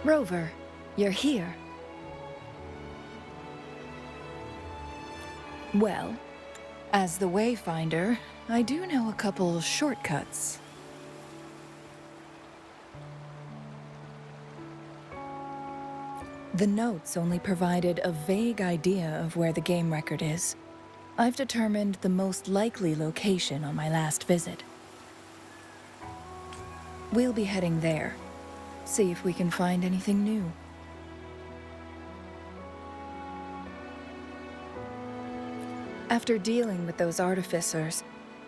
Rover, you're here. Well, as the Wayfinder, I do know a couple shortcuts. The notes only provided a vague idea of where the game record is. I've determined the most likely location on my last visit. We'll be heading there. See if we can find anything new. After dealing with those artificers,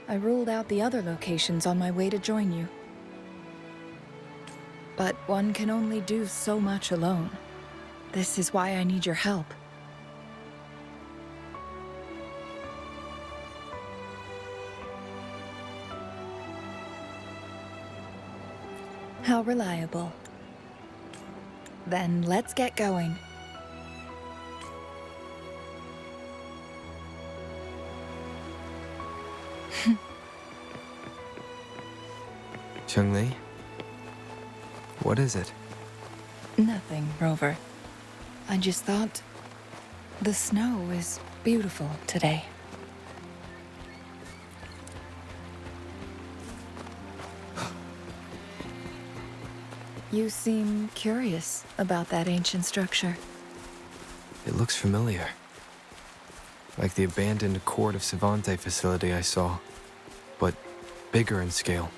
I ruled out the other locations on my way to join you. But one can only do so much alone. This is why I need your help. How reliable. Then let's get going. Changli? What is it? Nothing, Rover. I just thought the snow is beautiful today. You seem curious about that ancient structure. It looks familiar. Like the abandoned Court of Savante facility I saw, but bigger in scale.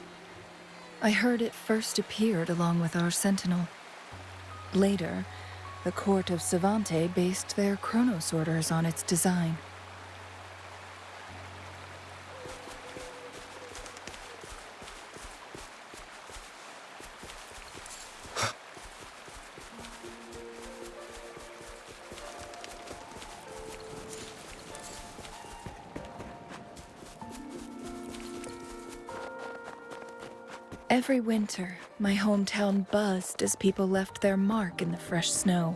I heard it first appeared along with our Sentinel. Later, the Court of Savante based their Chronos orders on its design. Every winter, my hometown buzzed as people left their mark in the fresh snow,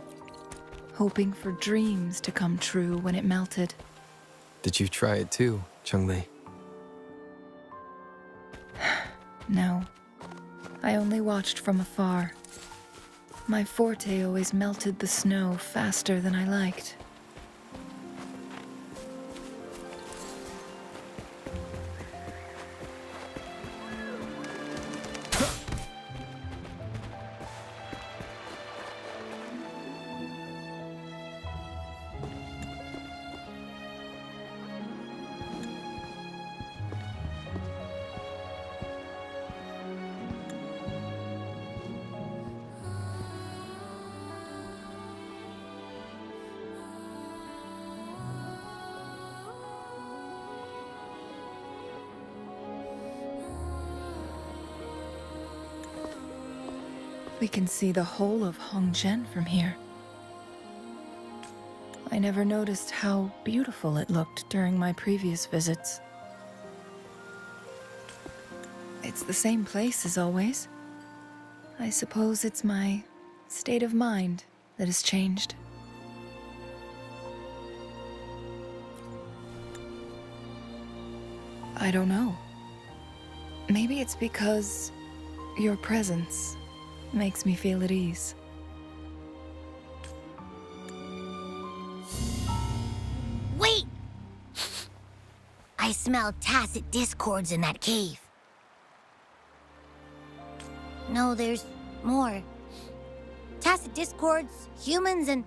hoping for dreams to come true when it melted. Did you try it too, Changli? No, I only watched from afar. My forte always melted the snow faster than I liked. We can see the whole of Hongzhen from here. I never noticed how beautiful it looked during my previous visits. It's the same place as always. I suppose it's my state of mind that has changed. I don't know. Maybe it's because your presence makes me feel at ease. Wait! I smell tacit discords in that cave. No, there's more. Tacit discords, humans, and...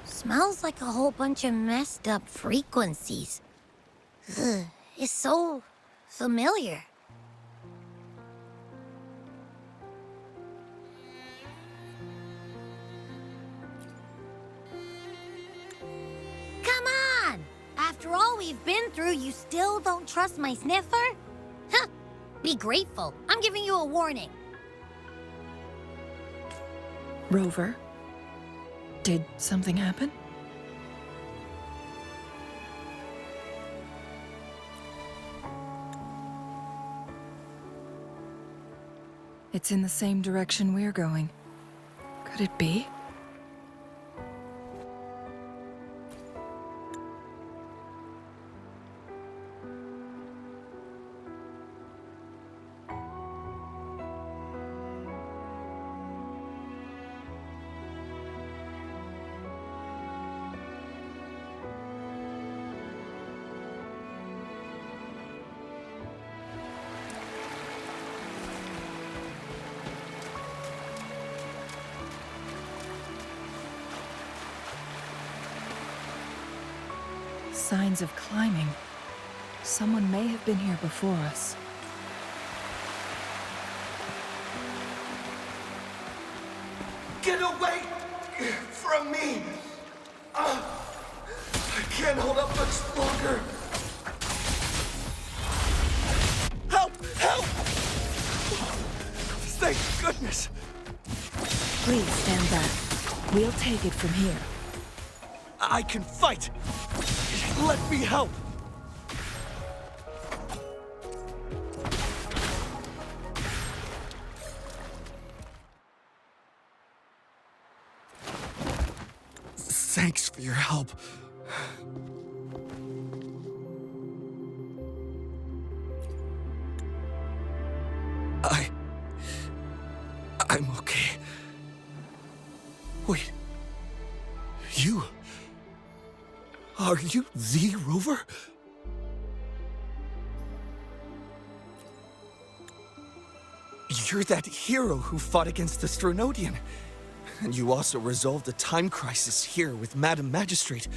Smells like a whole bunch of messed up frequencies. Ugh, it's so familiar. Come on! After all we've been through, you still don't trust my sniffer? Huh! Be grateful. I'm giving you a warning. Rover, did something happen? It's in the same direction we're going. Could it be? signs of climbing. Someone may have been here before us. Get away from me! I can't hold up much longer. Help! Help! Thank goodness! Please stand back. We'll take it from here. I can fight! Let me help! Thanks for your help. I'm okay. Wait. You? Are you the Rover? You're that hero who fought against the Stronodian. And you also resolved a time crisis here with Madam Magistrate.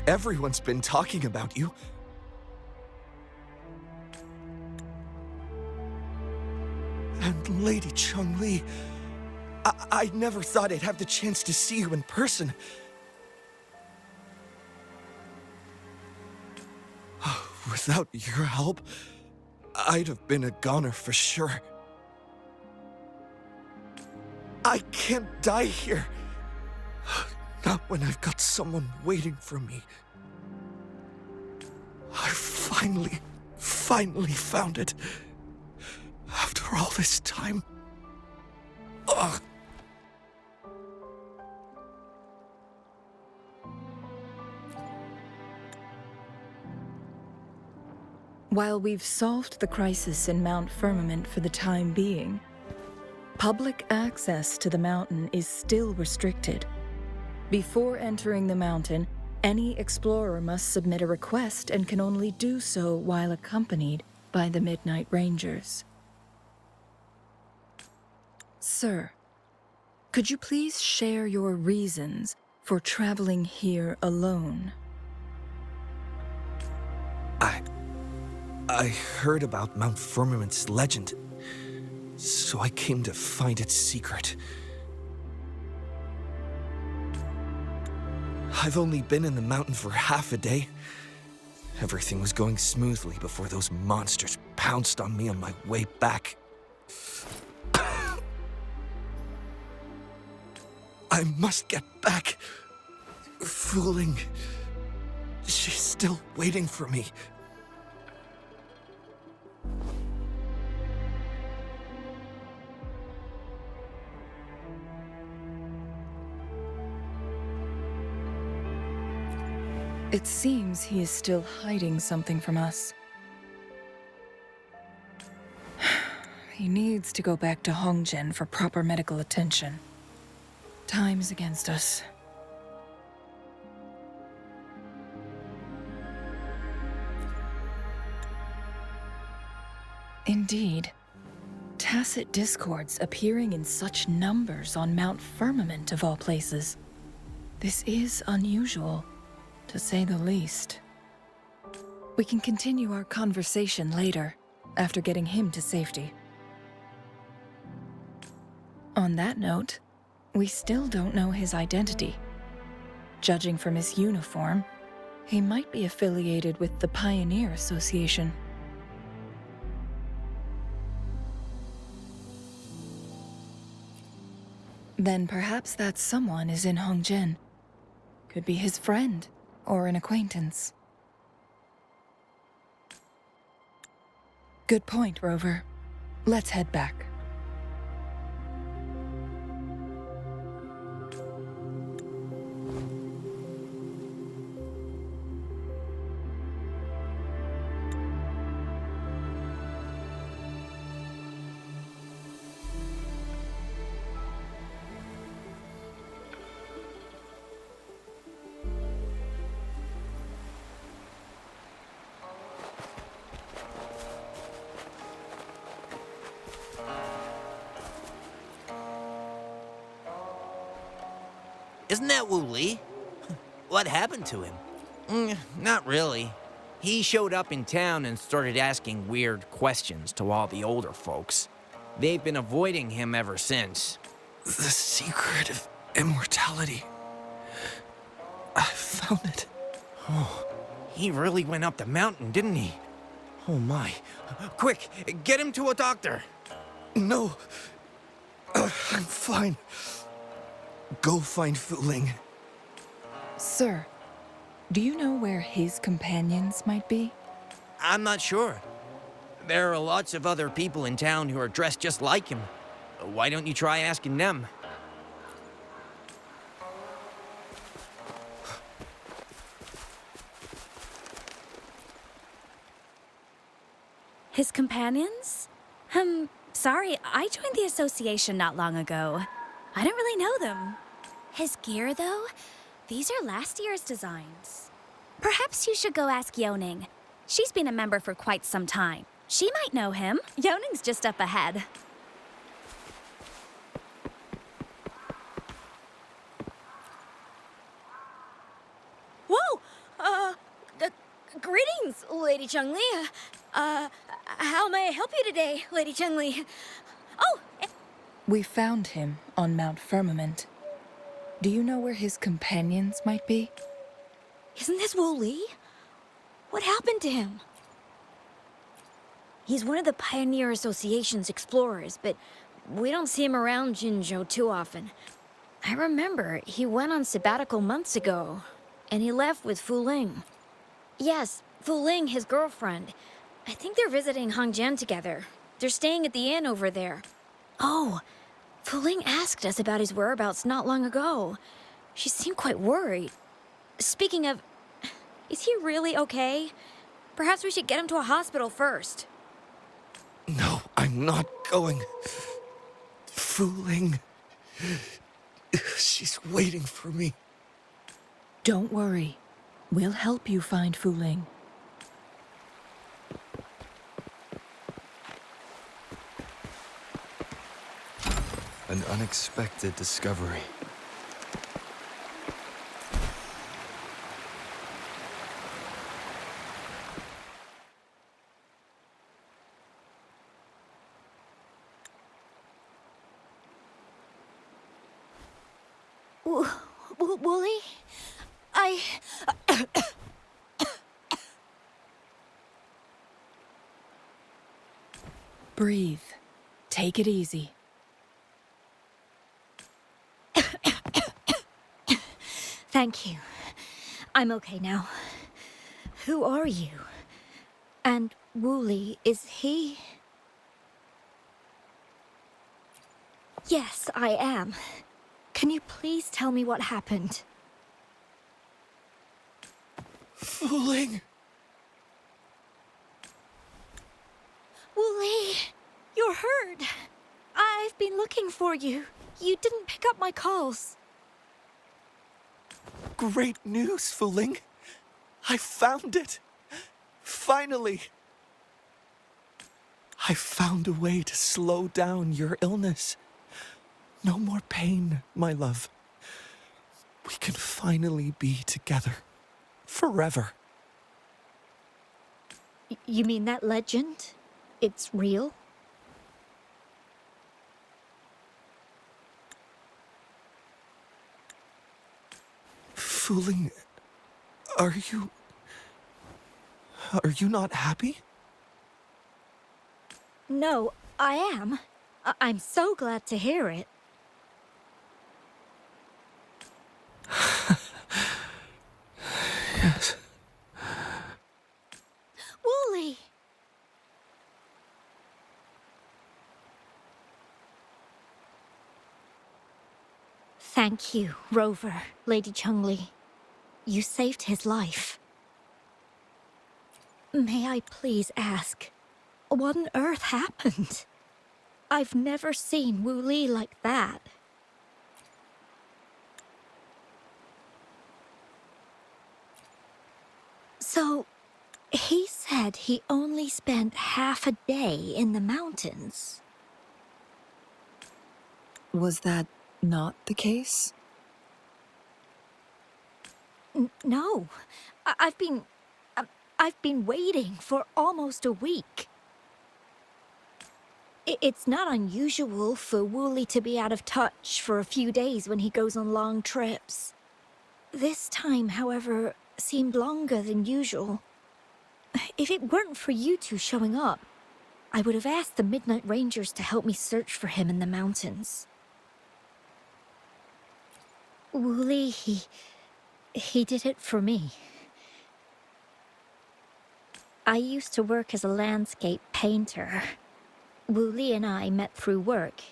Everyone's been talking about you. And Lady Changli, I never thought I'd have the chance to see you in person. Without your help, I'd have been a goner for sure. I can't die here. Not when I've got someone waiting for me. I finally found it. After all this time. Ugh. While we've solved the crisis in Mount Firmament for the time being, public access to the mountain is still restricted. Before entering the mountain, any explorer must submit a request and can only do so while accompanied by the Midnight Rangers. Sir, could you please share your reasons for traveling here alone? I heard about Mount Firmament's legend, so I came to find its secret. I've only been in the mountain for half a day. Everything was going smoothly before those monsters pounced on me on my way back. I must get back. Fooling. She's still waiting for me. It seems he is still hiding something from us. He needs to go back to Hongjian for proper medical attention. Time's against us. Indeed. Tacit discords appearing in such numbers on Mount Firmament of all places. This is unusual, to say the least. We can continue our conversation later, after getting him to safety. On that note, we still don't know his identity. Judging from his uniform, he might be affiliated with the Pioneer Association. Then perhaps that someone is in Hongjian. Could be his friend, or an acquaintance. Good point, Rover. Let's head back. Isn't that Wu Li? What happened to him? Not really. He showed up in town and started asking weird questions to all the older folks. They've been avoiding him ever since. The secret of immortality. I found it. He really went up the mountain, didn't he? Oh my. Quick, get him to a doctor. No. I'm fine. Go find Fu Ling. Sir, do you know where his companions might be? I'm not sure. There are lots of other people in town who are dressed just like him. Why don't you try asking them? His companions? Sorry, I joined the association not long ago. I don't really know them. His gear, though? These are last year's designs. Perhaps you should go ask Yoning. She's been a member for quite some time. She might know him. Yoning's just up ahead. Whoa! Greetings, Lady Changli. How may I help you today, Lady Changli? Oh, We found him on Mount Firmament. Do you know where his companions might be? isn't this Wu Li? What happened to him? He's one of the Pioneer Association's explorers, but we don't see him around Jinzhou too often. I remember he went on sabbatical months ago, and he left with Fu Ling. Yes, Fu Ling, his girlfriend. I think they're visiting Hangjian together. They're staying at the inn over there. Oh, Fu Ling asked us about his whereabouts not long ago. She seemed quite worried. Speaking of, is he really okay? Perhaps we should get him to a hospital first. No, I'm not going. Fu Ling. She's waiting for me. Don't worry. We'll help you find Fu Ling. An unexpected discovery. Wooly? Breathe. Take it easy. Thank you. I'm okay now. Who are you? And Wooly, is he? Yes, I am. Can you please tell me what happened? Fu Ling. Wooly, you're hurt. I've been looking for you. You didn't pick up my calls. Great news, Fu Ling. I found it. Finally. I found a way to slow down your illness. No more pain, my love. We can finally be together. Forever. You mean that legend? It's real? Fu Ling, are you not happy? No, I am. I'm so glad to hear it. Yes. Wooly! Thank you, Rover, Lady Changli. You saved his life. May I please ask, what on earth happened? I've never seen Wu Li like that. So, he said he only spent half a day in the mountains. Was that not the case? No, I've been waiting for almost a week. It's not unusual for Wooly to be out of touch for a few days when he goes on long trips. This time, however, seemed longer than usual. If it weren't for you two showing up, I would have asked the Midnight Rangers to help me search for him in the mountains. Wooly, he did it for me. I used to work as a landscape painter. Wooly and I met through work,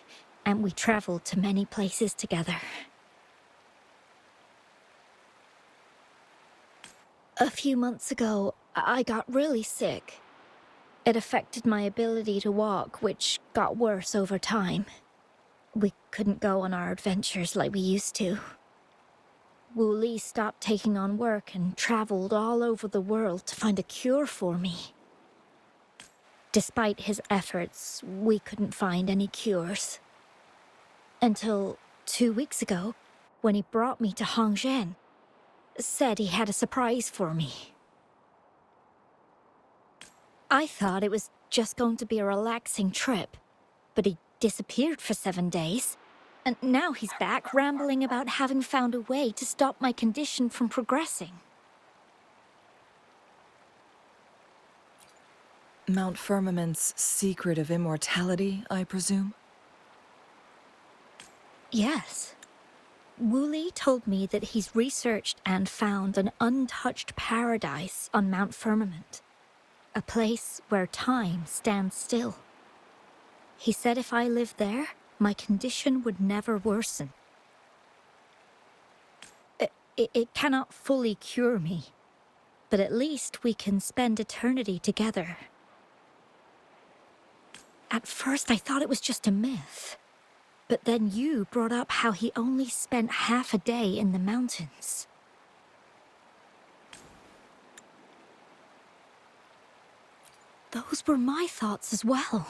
and we traveled to many places together. A few months ago, I got really sick. It affected my ability to walk, which got worse over time. We couldn't go on our adventures like we used to. Wooly stopped taking on work and traveled all over the world to find a cure for me. Despite his efforts, we couldn't find any cures. Until 2 weeks ago, when he brought me to Hongzhen, said he had a surprise for me. I thought it was just going to be a relaxing trip, but he disappeared for 7 days. And now he's back rambling about having found a way to stop my condition from progressing. Mount Firmament's secret of immortality, I presume? Yes. Wooly told me that he's researched and found an untouched paradise on Mount Firmament. A place where time stands still. He said if I lived there, my condition would never worsen. It cannot fully cure me, but at least we can spend eternity together. At first I thought it was just a myth, but then you brought up how he only spent half a day in the mountains. Those were my thoughts as well,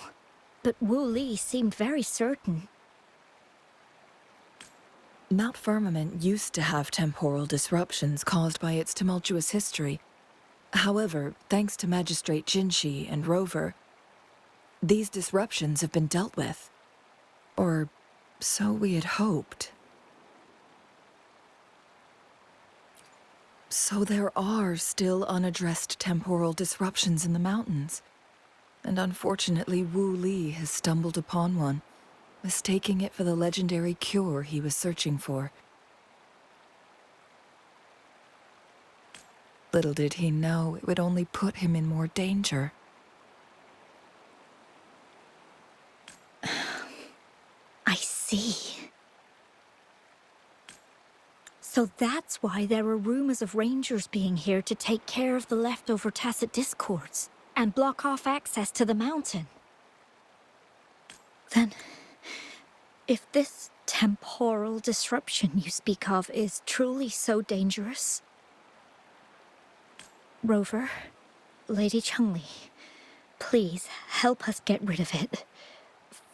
but Wooly seemed very certain. Mount Firmament used to have temporal disruptions caused by its tumultuous history. However, thanks to Magistrate Jinshi and Rover, these disruptions have been dealt with. Or so we had hoped. So there are still unaddressed temporal disruptions in the mountains. And unfortunately, Wu Li has stumbled upon one, mistaking it for the legendary cure he was searching for. Little did he know it would only put him in more danger. I see. So that's why there were rumors of rangers being here to take care of the leftover tacit discords and block off access to the mountain. Then, if this temporal disruption you speak of is truly so dangerous, Rover, Lady Changli, please help us get rid of it,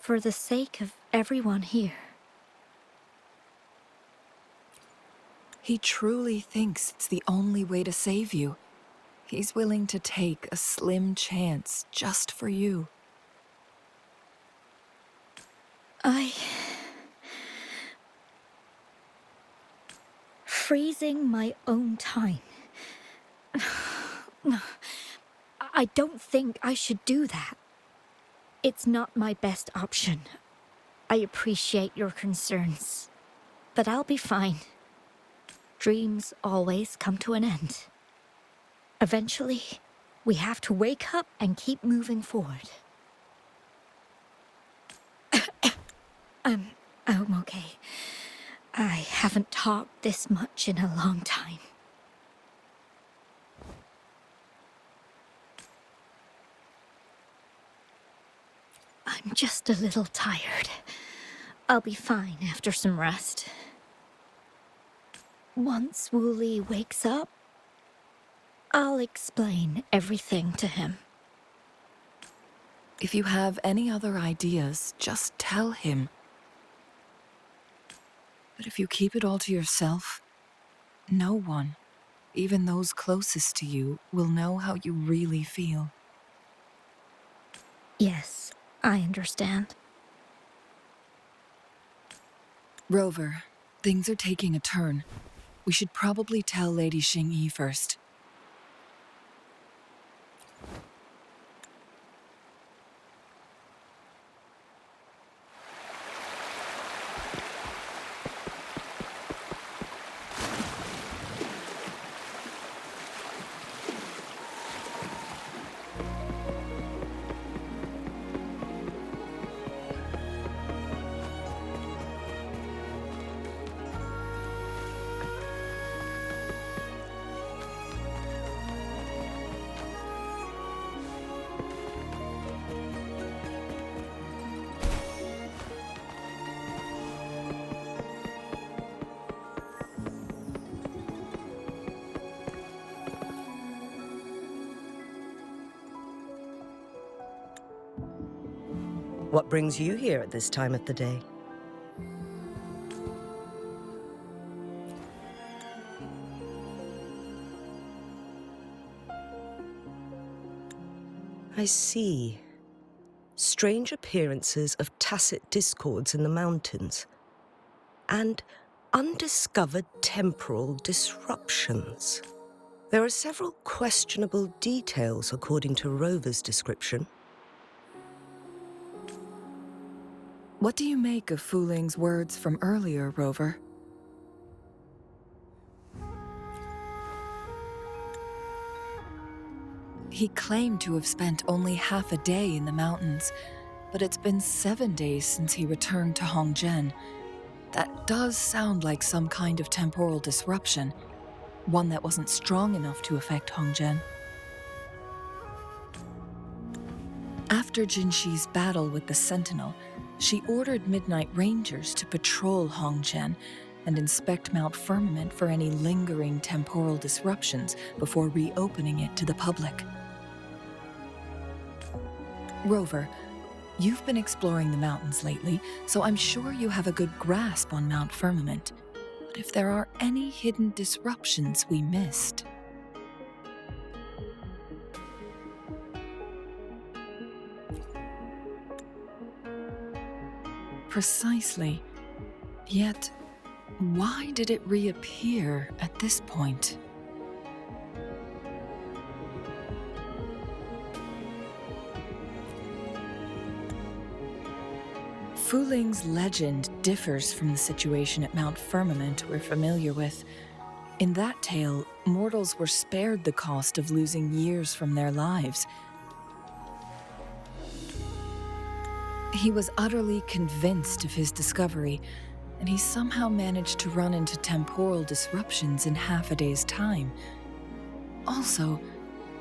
for the sake of everyone here. He truly thinks it's the only way to save you. He's willing to take a slim chance just for you. Freezing my own time. I don't think I should do that. It's not my best option. I appreciate your concerns, but I'll be fine. Dreams always come to an end. Eventually, we have to wake up and keep moving forward. I'm okay. I haven't talked this much in a long time. I'm just a little tired. I'll be fine after some rest. Once Wooly wakes up, I'll explain everything to him. If you have any other ideas, just tell him. But if you keep it all to yourself, no one, even those closest to you will know how you really feel. Yes, I understand. Rover, things are taking a turn. We should probably tell Lady Xingyi first. What brings you here at this time of the day? I see. Strange appearances of tacit discords in the mountains, and undiscovered temporal disruptions. There are several questionable details according to Rover's description. What do you make of Fu Ling's words from earlier, Rover? He claimed to have spent only half a day in the mountains, but it's been 7 days since he returned to Hongzhen. That does sound like some kind of temporal disruption, one that wasn't strong enough to affect Hongzhen. After Jinxi's battle with the Sentinel, she ordered Midnight Rangers to patrol Hongzhen and inspect Mount Firmament for any lingering temporal disruptions before reopening it to the public. Rover, you've been exploring the mountains lately, so I'm sure you have a good grasp on Mount Firmament. But if there are any hidden disruptions we missed... Precisely. Yet, why did it reappear at this point? Fu Ling's legend differs from the situation at Mount Firmament we're familiar with. In that tale, mortals were spared the cost of losing years from their lives. He was utterly convinced of his discovery, and he somehow managed to run into temporal disruptions in half a day's time. Also,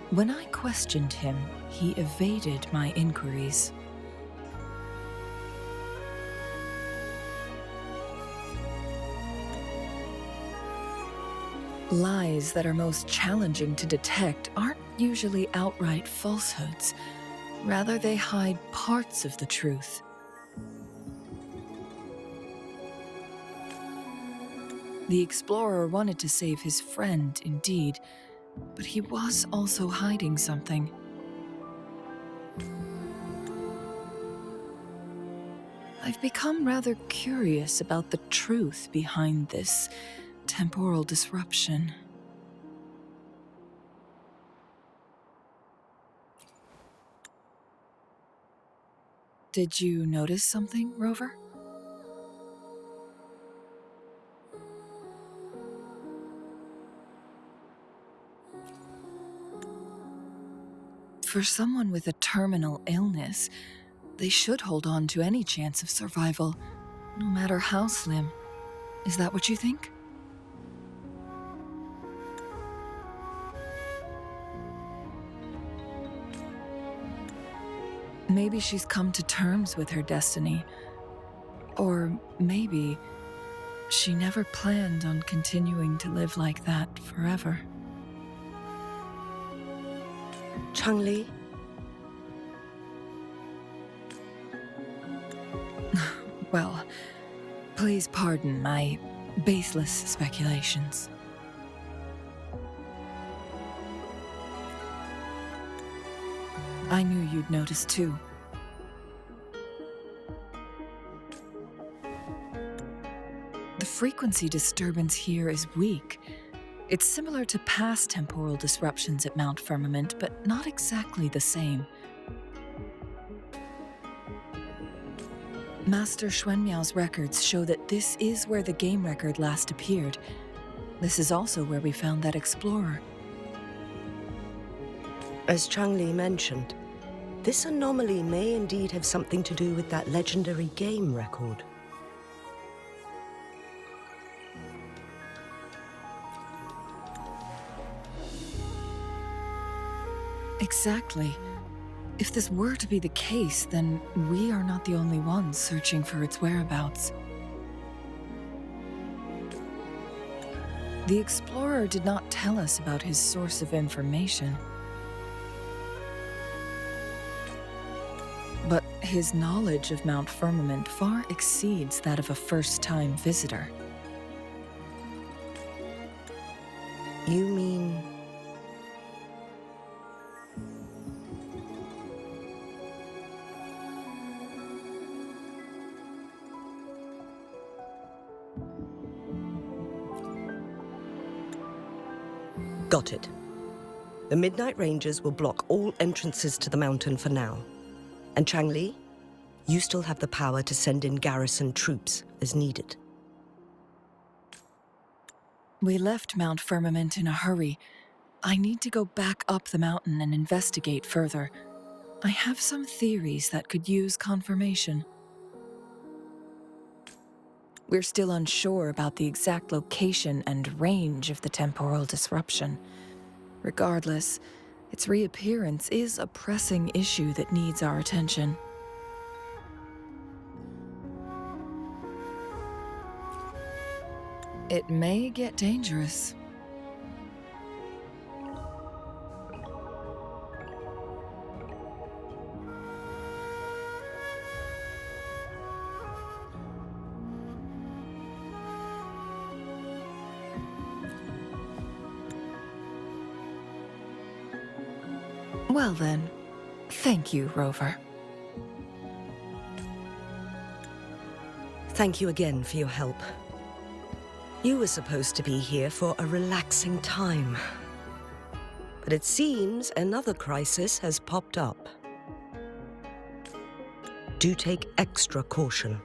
when I questioned him, he evaded my inquiries. Lies that are most challenging to detect aren't usually outright falsehoods. Rather, they hide parts of the truth. The explorer wanted to save his friend, indeed, but he was also hiding something. I've become rather curious about the truth behind this temporal disruption. Did you notice something, Rover? For someone with a terminal illness, they should hold on to any chance of survival, no matter how slim. Is that what you think? Maybe she's come to terms with her destiny. Or maybe she never planned on continuing to live like that forever. Changli? Well, please pardon my baseless speculations. I knew you'd notice too. The frequency disturbance here is weak. It's similar to past temporal disruptions at Mount Firmament, but not exactly the same. Master Xuanmiao's records show that this is where the game record last appeared. This is also where we found that explorer. As Changli mentioned, this anomaly may indeed have something to do with that legendary game record. Exactly. If this were to be the case, then we are not the only ones searching for its whereabouts. The explorer did not tell us about his source of information. But his knowledge of Mount Firmament far exceeds that of a first-time visitor. You mean... Got it. The Midnight Rangers will block all entrances to the mountain for now. And Changli, you still have the power to send in garrison troops as needed. We left Mount Firmament in a hurry. I need to go back up the mountain and investigate further. I have some theories that could use confirmation. We're still unsure about the exact location and range of the temporal disruption. Regardless, its reappearance is a pressing issue that needs our attention. It may get dangerous. Well then, thank you, Rover. Thank you again for your help. You were supposed to be here for a relaxing time. But it seems another crisis has popped up. Do take extra caution.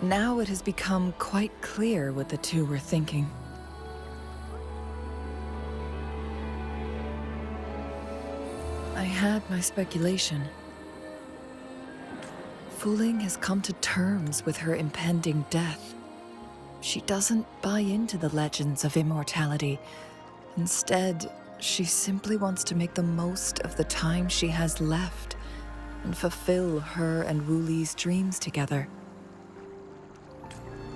Now it has become quite clear what the two were thinking. I had my speculation. Fu Ling has come to terms with her impending death. She doesn't buy into the legends of immortality. Instead, she simply wants to make the most of the time she has left and fulfill her and Wu Li's dreams together.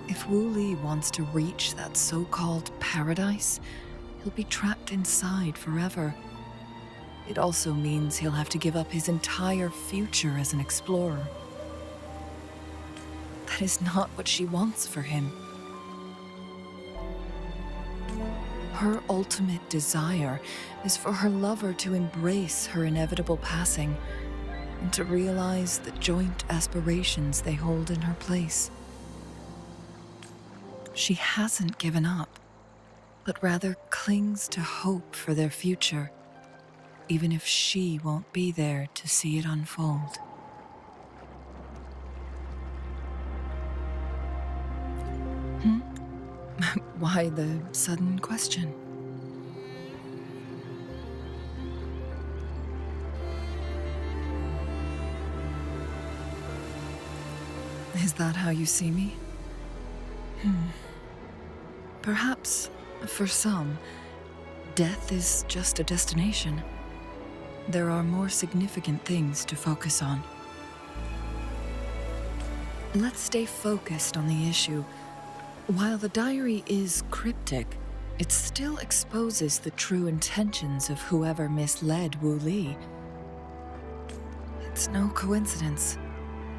If Wu Li wants to reach that so-called paradise, he'll be trapped inside forever. it also means he'll have to give up his entire future as an explorer. That is not what she wants for him. Her ultimate desire is for her lover to embrace her inevitable passing and to realize the joint aspirations they hold in her place. She hasn't given up, but rather clings to hope for their future, even if she won't be there to see it unfold. Why the sudden question? Is that how you see me? Perhaps, for some, death is just a destination. There are more significant things to focus on. Let's stay focused on the issue. While the diary is cryptic, it still exposes the true intentions of whoever misled Wu Li. It's no coincidence.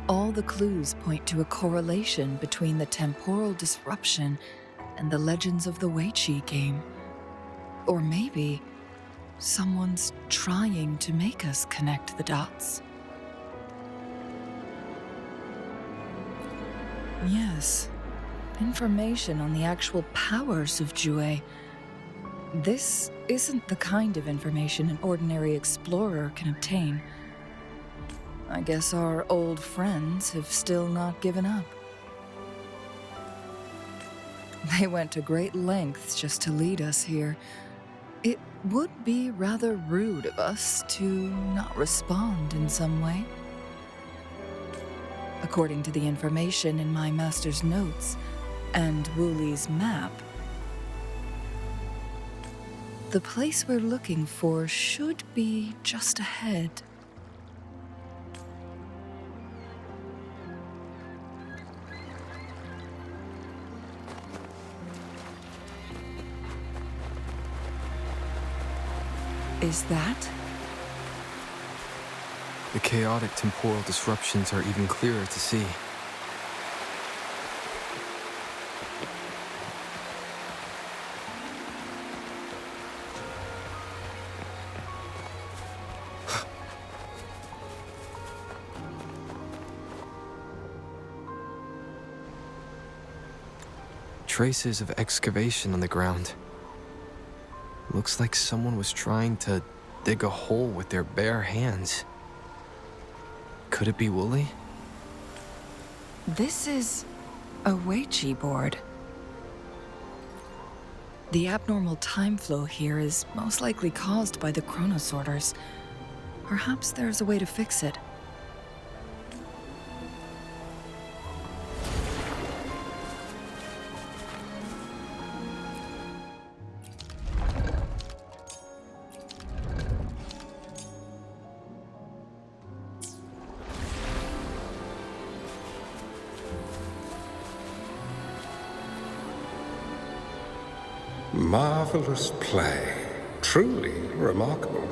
All the clues point to a correlation between the temporal disruption and the legends of the Weiqi game. Or maybe someone's trying to make us connect the dots. Yes, information on the actual powers of Jue. This isn't the kind of information an ordinary explorer can obtain. I guess our old friends have still not given up. They went to great lengths just to lead us here. It would be rather rude of us to not respond in some way. According to the information in my master's notes and Wu Li's map, the place we're looking for should be just ahead. Is that? The chaotic temporal disruptions are even clearer to see. Traces of excavation on the ground. Looks like someone was trying to dig a hole with their bare hands. Could it be Wu Li? This is a Weiqi board. The abnormal time flow here is most likely caused by the chronosorters. Perhaps there's a way to fix it. Marvelous play. Truly remarkable.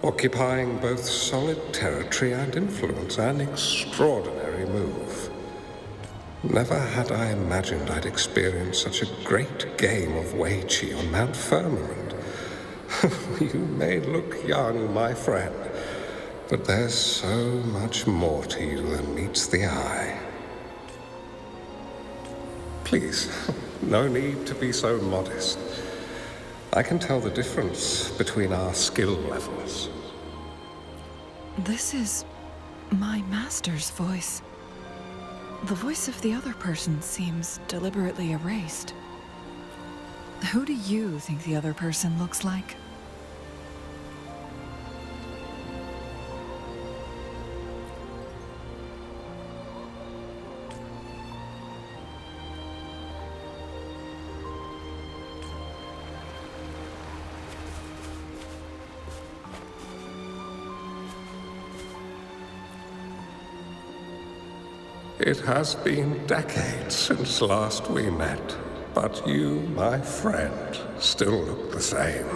Occupying both solid territory and influence, an extraordinary move. Never had I imagined I'd experience such a great game of Weiqi on Mount Firmament. You may look young, my friend, but there's so much more to you than meets the eye. Please, no need to be so modest. I can tell the difference between our skill levels. This is my master's voice. The voice of the other person seems deliberately erased. Who do you think the other person looks like? It has been decades since last we met, but you, my friend, still look the same.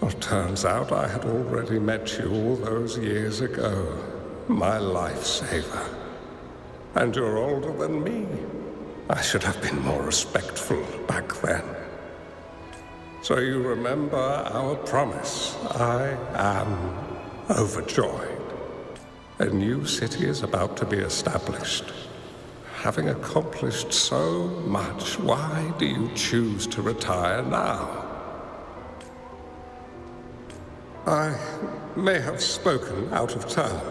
Well, turns out I had already met you all those years ago. My lifesaver. And you're older than me. I should have been more respectful back then. So you remember our promise. I am overjoyed. A new city is about to be established. Having accomplished so much, why do you choose to retire now? I may have spoken out of turn.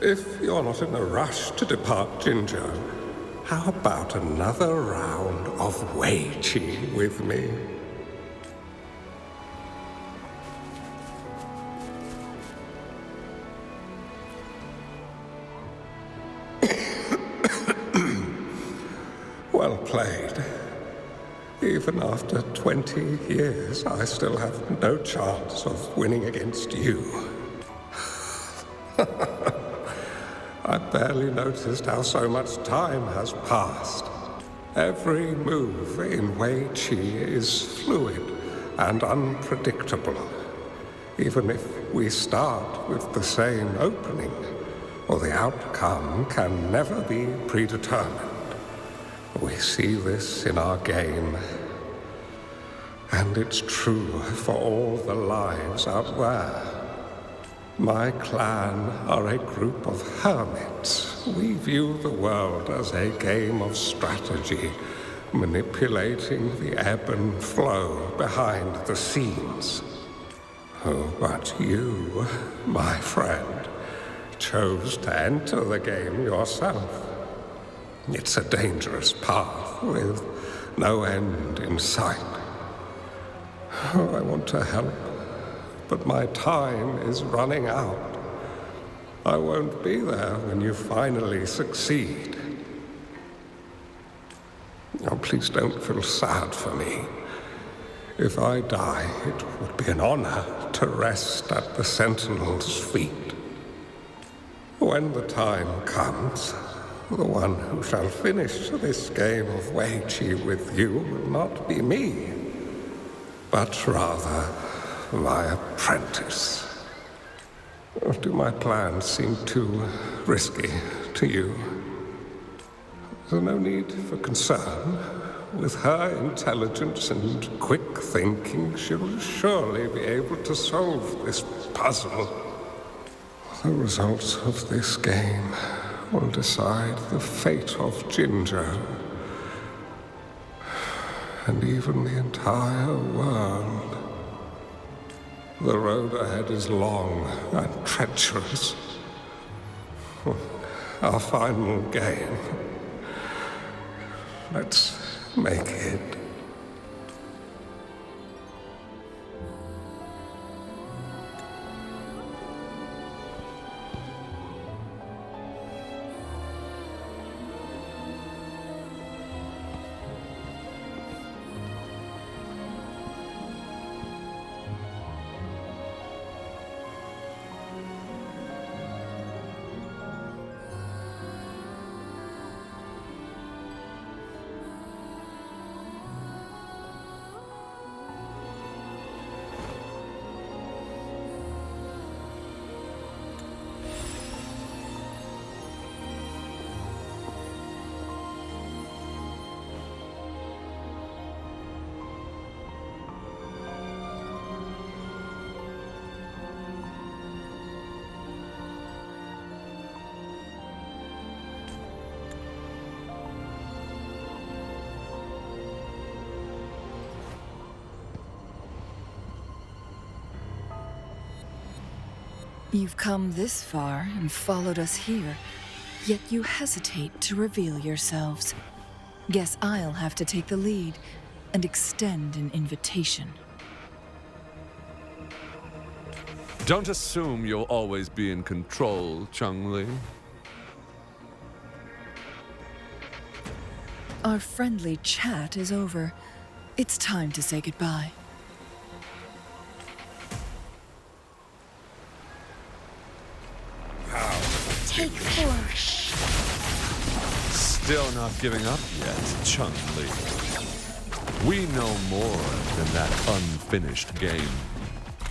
If you're not in a rush to depart Jinzhou, how about another round of Weiqi with me? Well played. Even after 20 years, I still have no chance of winning against you. I barely noticed how so much time has passed. Every move in Weiqi is fluid and unpredictable. Even if we start with the same opening, or the outcome can never be predetermined. We see this in our game, and it's true for all the lives out there. My clan are a group of hermits. We view the world as a game of strategy, manipulating the ebb and flow behind the scenes. Oh, but you, my friend, chose to enter the game yourself. It's a dangerous path with no end in sight. Oh, I want to help, but my time is running out. I won't be there when you finally succeed. Oh, please don't feel sad for me. If I die, it would be an honor to rest at the Sentinel's feet. When the time comes, the one who shall finish this game of Weiqi with you will not be me, but rather my apprentice. Or do my plans seem too risky to you? There's no need for concern. With her intelligence and quick thinking, she'll surely be able to solve this puzzle. The results of this game will decide the fate of Jinzhou, and even the entire world. The road ahead is long and treacherous. Our final game. Let's make it. You've come this far and followed us here, yet you hesitate to reveal yourselves. Guess I'll have to take the lead and extend an invitation. Don't assume you'll always be in control, Changli. Our friendly chat is over. It's time to say goodbye. Take 4. Still not giving up yet, Changli. We know more than that unfinished game.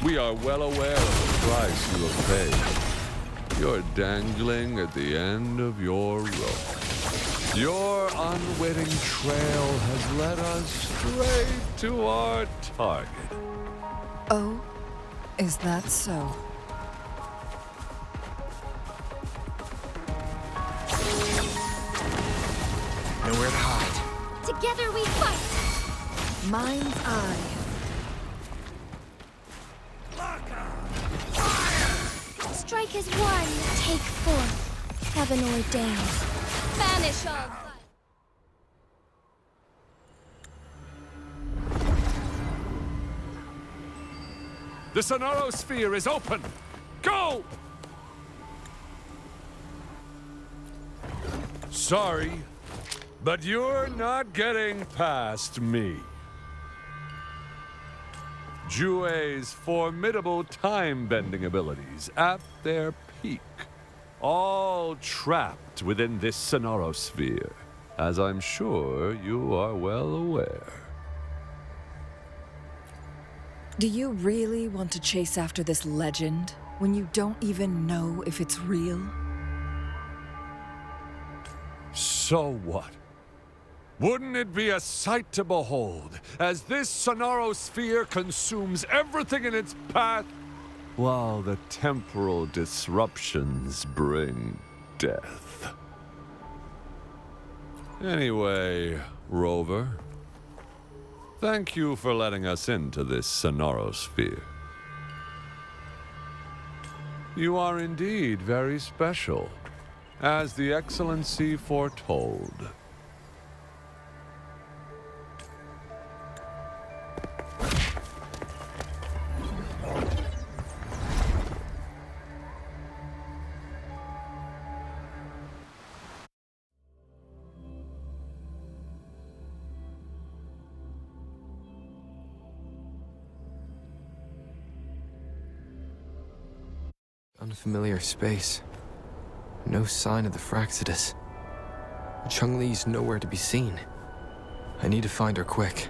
We are well aware of the price you have paid. You're dangling at the end of your rope. Your unwitting trail has led us straight to our target. Oh, is that so? Nowhere to hide. Together we fight! Mind's eye. Strike as one, take four. Heaven ordains. Banish all. The Sonorosphere is open! Go! Sorry, but you're not getting past me. Jue's formidable time-bending abilities at their peak, all trapped within this Sonorosphere, as I'm sure you are well aware. Do you really want to chase after this legend when you don't even know if it's real? So what? Wouldn't it be a sight to behold as this Sonorosphere consumes everything in its path, while the temporal disruptions bring death? Anyway, Rover, thank you for letting us into this Sonorosphere. You are indeed very special, as the Excellency foretold. Unfamiliar space. No sign of the Fraxidus. Changli's nowhere to be seen. I need to find her quick.